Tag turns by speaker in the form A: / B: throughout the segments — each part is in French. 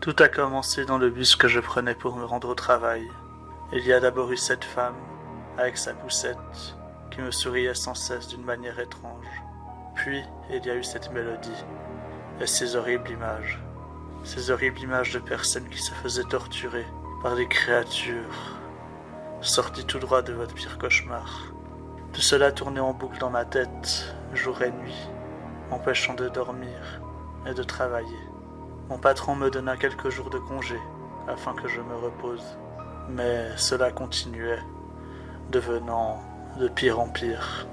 A: Tout a commencé dans le bus que je prenais pour me rendre au travail. Il y a d'abord eu cette femme, avec sa poussette, qui me souriait sans cesse d'une manière étrange. Puis, il y a eu cette mélodie, et ces horribles images. Ces horribles images de personnes qui se faisaient torturer par des créatures, sorties tout droit de votre pire cauchemar. Tout cela tournait en boucle dans ma tête, jour et nuit, m'empêchant de dormir et de travailler. Mon patron me donna quelques jours de congé afin que je me repose, mais cela continuait, devenant de pire en pire.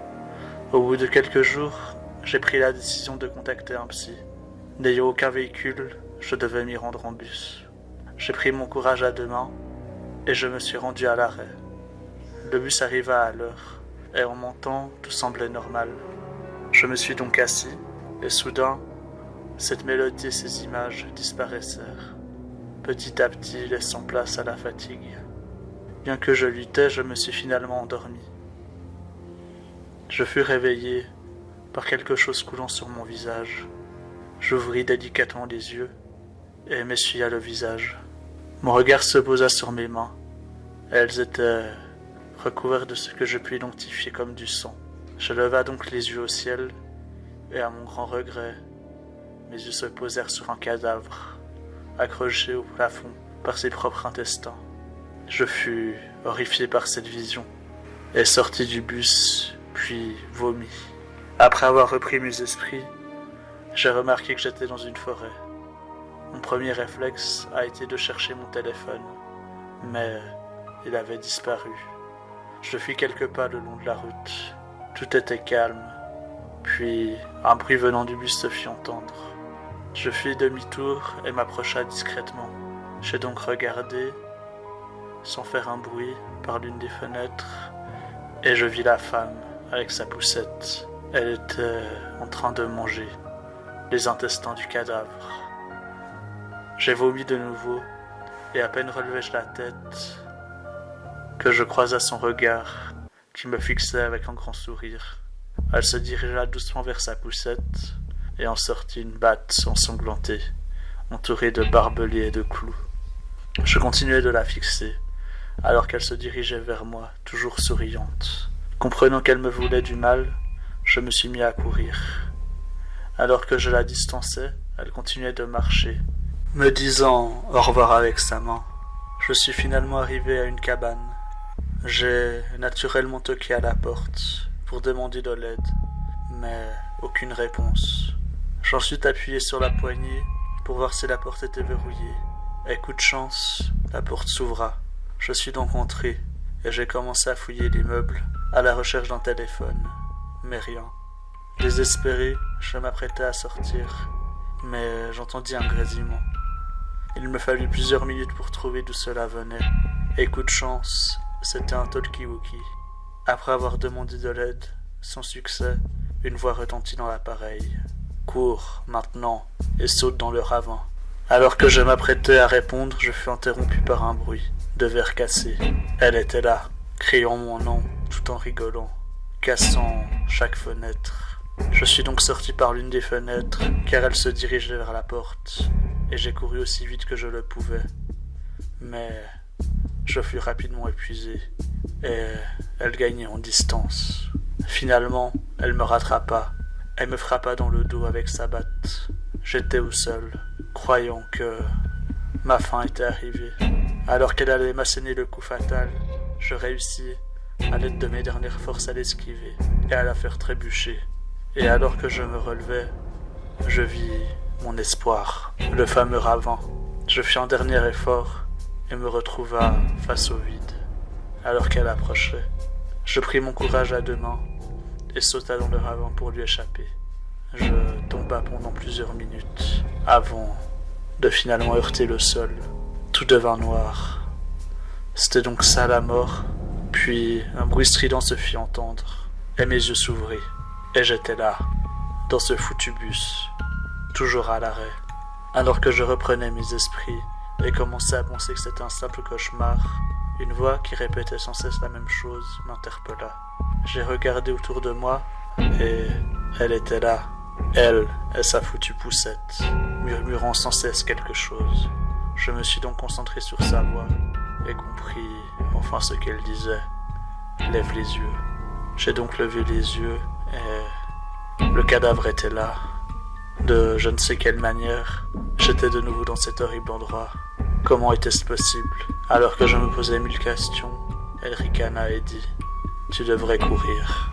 A: Au bout de quelques jours, j'ai pris la décision de contacter un psy. N'ayant aucun véhicule, je devais m'y rendre en bus. J'ai pris mon courage à deux mains et je me suis rendu à l'arrêt. Le bus arriva à l'heure et en montant, tout semblait normal. Je me suis donc assis et soudain, cette mélodie et ces images disparaissèrent, petit à petit laissant place à la fatigue. Bien que je luttais, je me suis finalement endormi. Je fus réveillé par quelque chose coulant sur mon visage. J'ouvris délicatement les yeux et m'essuya le visage. Mon regard se posa sur mes mains. Elles étaient recouvertes de ce que je puis identifier comme du sang. Je leva donc les yeux au ciel et à mon grand regret, mes yeux se posèrent sur un cadavre, accroché au plafond par ses propres intestins. Je fus horrifié par cette vision et sorti du bus, puis vomi. Après avoir repris mes esprits, j'ai remarqué que j'étais dans une forêt. Mon premier réflexe a été de chercher mon téléphone, mais il avait disparu. Je fis quelques pas le long de la route. Tout était calme, puis un bruit venant du bus se fit entendre. Je fis demi-tour et m'approcha discrètement. J'ai donc regardé, sans faire un bruit, par l'une des fenêtres, et je vis la femme avec sa poussette. Elle était en train de manger les intestins du cadavre. J'ai vomi de nouveau, et à peine relevai-je la tête que je croisa son regard qui me fixait avec un grand sourire. Elle se dirigea doucement vers sa poussette et en sortit une batte ensanglantée, entourée de barbelés et de clous. Je continuai de la fixer, alors qu'elle se dirigeait vers moi, toujours souriante. Comprenant qu'elle me voulait du mal, je me suis mis à courir. Alors que je la distançais, elle continuait de marcher, me disant au revoir avec sa main. Je suis finalement arrivé à une cabane. J'ai naturellement toqué à la porte pour demander de l'aide, mais aucune réponse. J'ensuite appuyé sur la poignée pour voir si la porte était verrouillée. Et coup de chance, la porte s'ouvra. Je suis donc entré et j'ai commencé à fouiller les meubles à la recherche d'un téléphone, mais rien. Désespéré, je m'apprêtais à sortir, mais j'entendis un grésillement. Il me fallut plusieurs minutes pour trouver d'où cela venait. Et coup de chance, c'était un talkie-walkie. Après avoir demandé de l'aide, sans succès, une voix retentit dans l'appareil. « Cours, maintenant, et saute dans le ravin. » Alors que je m'apprêtais à répondre, je fus interrompu par un bruit de verre cassé. Elle était là, criant mon nom, tout en rigolant, cassant chaque fenêtre. Je suis donc sorti par l'une des fenêtres, car elle se dirigeait vers la porte, et j'ai couru aussi vite que je le pouvais. Mais je fus rapidement épuisé, et elle gagnait en distance. Finalement, elle me rattrapa, et me frappa dans le dos avec sa batte. J'étais au sol, croyant que ma fin était arrivée. Alors qu'elle allait m'asséner le coup fatal, je réussis, à l'aide de mes dernières forces, à l'esquiver et à la faire trébucher. Et alors que je me relevais, je vis mon espoir, le fameux ravin. Je fis un dernier effort et me retrouva face au vide. Alors qu'elle approchait, je pris mon courage à deux mains et sauta dans le ravin pour lui échapper. Je tomba pendant plusieurs minutes avant de finalement heurter le sol. Tout devint noir. C'était donc ça la mort. Puis un bruit strident se fit entendre et mes yeux s'ouvrirent. Et j'étais là, dans ce foutu bus, toujours à l'arrêt. Alors que je reprenais mes esprits et commençais à penser que c'était un simple cauchemar, une voix qui répétait sans cesse la même chose m'interpella. J'ai regardé autour de moi et elle était là, elle et sa foutue poussette, murmurant sans cesse quelque chose. Je me suis donc concentré sur sa voix et compris enfin ce qu'elle disait. Lève les yeux. J'ai donc levé les yeux et le cadavre était là. De je ne sais quelle manière, j'étais de nouveau dans cet horrible endroit. Comment était-ce possible? Alors que je me posais 1000 questions, elle ricana et dit « Tu devrais courir. »